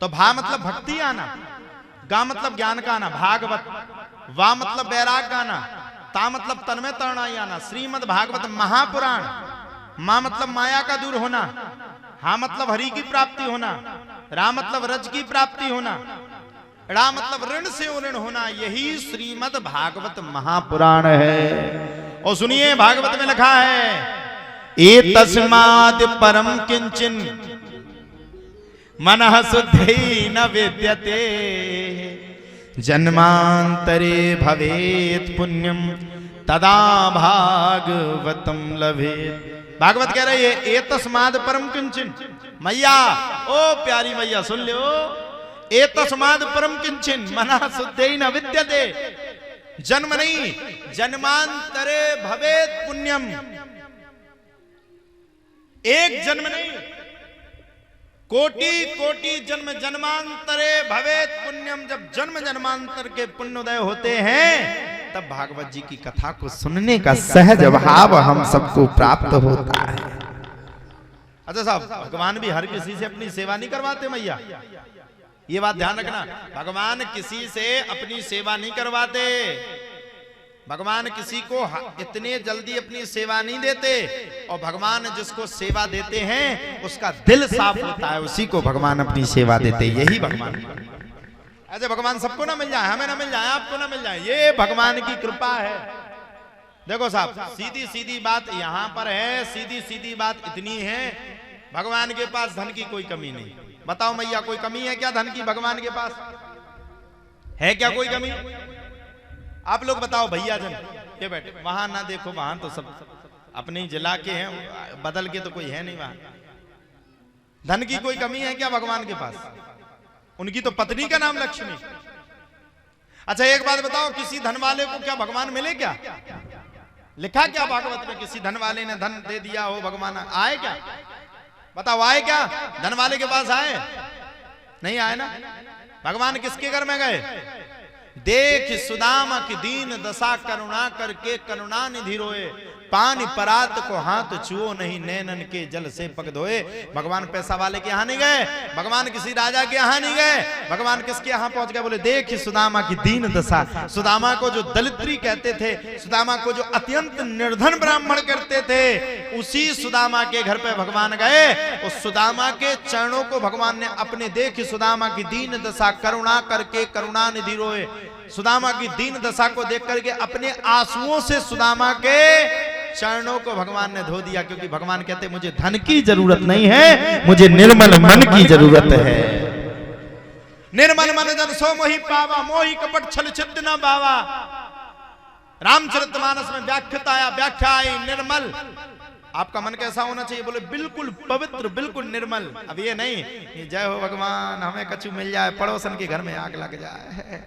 तो भा मतलब भक्ति आना, गा मतलब ज्ञान का आना, भागवत, वा मतलब बैराग गाना, ता मतलब तन्मय तरणा आना, श्रीमद भागवत महापुराण, मां मतलब माया का दूर होना, हा मतलब हरि की प्राप्ति होना, रा मतलब रज की प्राप्ति होना, रा मतलब ऋण से ऋण होना, यही श्रीमद भागवत महापुराण है। और सुनिए भागवत में लिखा है ए तस्माद परम किंचन मनः शुद्धि न विद्यते जन्मांतरे भवेत पुण्यम तदा भागवतम लभेत। भागवत कह रही है ए तस्माद परम किंचन, मैया ओ प्यारी मैया सुन लो, ए तस्माद परम किंचन मनः शुद्धि न विद्यते, जन्म नहीं जन्मांतरे भवेत पुण्यम, एक जन्म नहीं कोटि कोटि जन्म जन्मांतरे भवेत पुण्यम, जब जन्म जन्मांतर के पुण्योदय होते हैं तब भागवत जी की कथा को सुनने का सहज भाव हम सबको प्राप्त होता है। अच्छा साहब, भगवान भी हर किसी से अपनी सेवा नहीं करवाते मैया, ये बात ध्यान रखना, भगवान किसी से अपनी सेवा नहीं करवाते, भगवान किसी को इतने जल्दी अपनी सेवा नहीं देते, और भगवान जिसको सेवा देते हैं उसका दिल साफ होता है, उसी को भगवान अपनी सेवा देते, यही भगवान। ऐसे भगवान सबको ना मिल जाए, हमें ना मिल जाए, आपको ना मिल जाए, ये भगवान की कृपा है। देखो साहब, सीधी सीधी बात यहां पर है, सीधी सीधी बात इतनी है, भगवान के पास धन की कोई कमी नहीं। बताओ मैया, कोई कमी है क्या धन की भगवान के पास? है क्या कोई कमी? आप लोग बताओ भैया जन, ये बैठे वहां ना देखो, वहां तो सब अपने जिला के हैं, बदल के तो कोई है नहीं वहां। धन की कोई कमी है क्या भगवान के पास? उनकी तो पत्नी का नाम लक्ष्मी। अच्छा एक बात बताओ, किसी धन वाले को क्या भगवान मिले क्या? लिखा क्या भागवत में किसी धन वाले ने धन दे दिया हो भगवान आए क्या? बताओ आए क्या? धन वाले के पास आए? नहीं आए ना। भगवान किसके घर में गए? देख सुदामा की दीन दशा करुणा करके करुणा निधि रोए, पानी परात को हाथ छुओ नहीं नैनन के जल से पग धोए। भगवान पैसा वाले के यहाँ नहीं गए, भगवान किसी राजा के यहाँ नहीं गए, भगवान किसके यहाँ पहुंच गए? बोले देख सुदामा की दीन दशा। सुदामा को जो दलित्री कहते थे, सुदामा को जो अत्यंत निर्धन ब्राह्मण करते थे, उसी सुदामा के घर पे भगवान गए। उस सुदामा के चरणों को भगवान ने अपने देख सुदामा की दीन दशा करुणा करके करुणा निधि रोए, सुदामा की दीन दशा को देख करके अपने आंसुओं से सुदामा के चरणों को भगवान ने धो दिया, क्योंकि भगवान कहते मुझे धन की जरूरत नहीं है, मुझे निर्मल मन की जरूरत है। निर्मल मन जन सो मोहि पावा, मोहि कपट छल छिद्र न बावा। रामचरितमानस में व्याख्याता आया, व्याख्या आई निर्मल। आपका मन कैसा होना चाहिए? बोले बिल्कुल पवित्र, बिल्कुल निर्मल। अब ये नहीं जय हो भगवान हमें कछु मिल जाए, पड़ोसन के घर में आग लग जाए।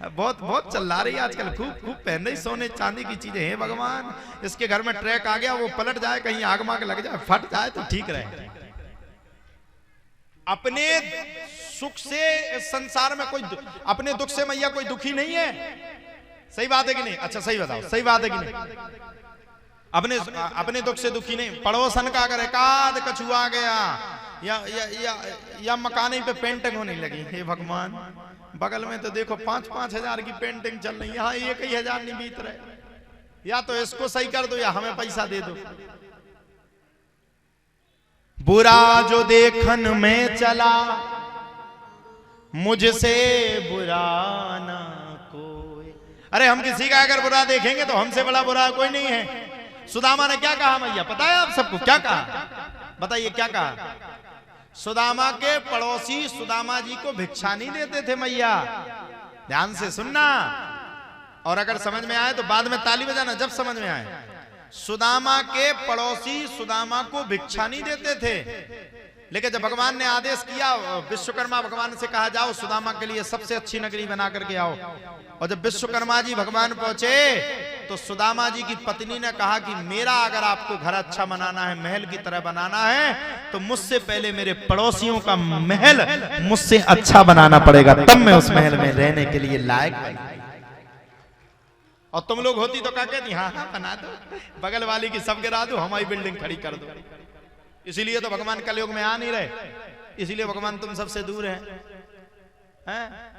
बहुत बहुत चल रही है आजकल, खूब खूब पहन रही सोने चांदी की चीजें। हे भगवान इसके घर में ट्रैक आ गया, वो पलट जाए, कहीं आग माग लग जाए, फट जाए तो ठीक रहे। अपने सुख से संसार में कोई, अपने दुख से मैया कोई दुखी नहीं है। सही बात है कि नहीं? अच्छा सही बताओ, सही बात है कि नहीं? अपने दुख से दुखी नहीं। पड़ोसन का अगर एकाध कछु आ गया या मकाने पे पेंटिंग होने लगी, हे भगवान बगल में तो देखो 5-5 हजार की पेंटिंग चल रही है, यहाँ 1,000 नहीं बीत रहे, या तो इसको सही कर दो या हमें पैसा दे दो। बुरा जो देखन में चला मुझसे बुरा ना कोई। अरे हम किसी का अगर बुरा देखेंगे तो हमसे बड़ा बुरा कोई नहीं है। सुदामा ने क्या कहा मैया पता है आप सबको? क्या कहा बताइए, क्या कहा? सुदामा के पड़ोसी सुदामा जी को भिक्षा नहीं देते थे मैया। ध्यान से सुनना, और अगर समझ में आए तो बाद में ताली बजाना जब समझ में आए। सुदामा के पड़ोसी सुदामा को भिक्षा नहीं देते थे, लेकिन जब भगवान ने आदेश किया, विश्वकर्मा भगवान से कहा जाओ सुदामा के लिए सबसे अच्छी नगरी बना करके आओ, और जब विश्वकर्मा जी भगवान पहुंचे तो सुदामा जी की पत्नी ने कहा कि मेरा अगर आपको घर अच्छा बनाना है, महल की तरह बनाना है, तो मुझसे पहले मेरे पड़ोसियों का महल मुझसे अच्छा बनाना पड़ेगा, तब मैं उस महल में रहने के लिए लायक बना। और तुम लोग होती तो क्या कहती? हाँ हाँ बना दो, बगल वाली की सब गिरा दो, हमारी बिल्डिंग खड़ी कर दो। इसीलिए तो भगवान कलयुग में आ नहीं रहे, इसीलिए भगवान तुम सबसे दूर है। हैं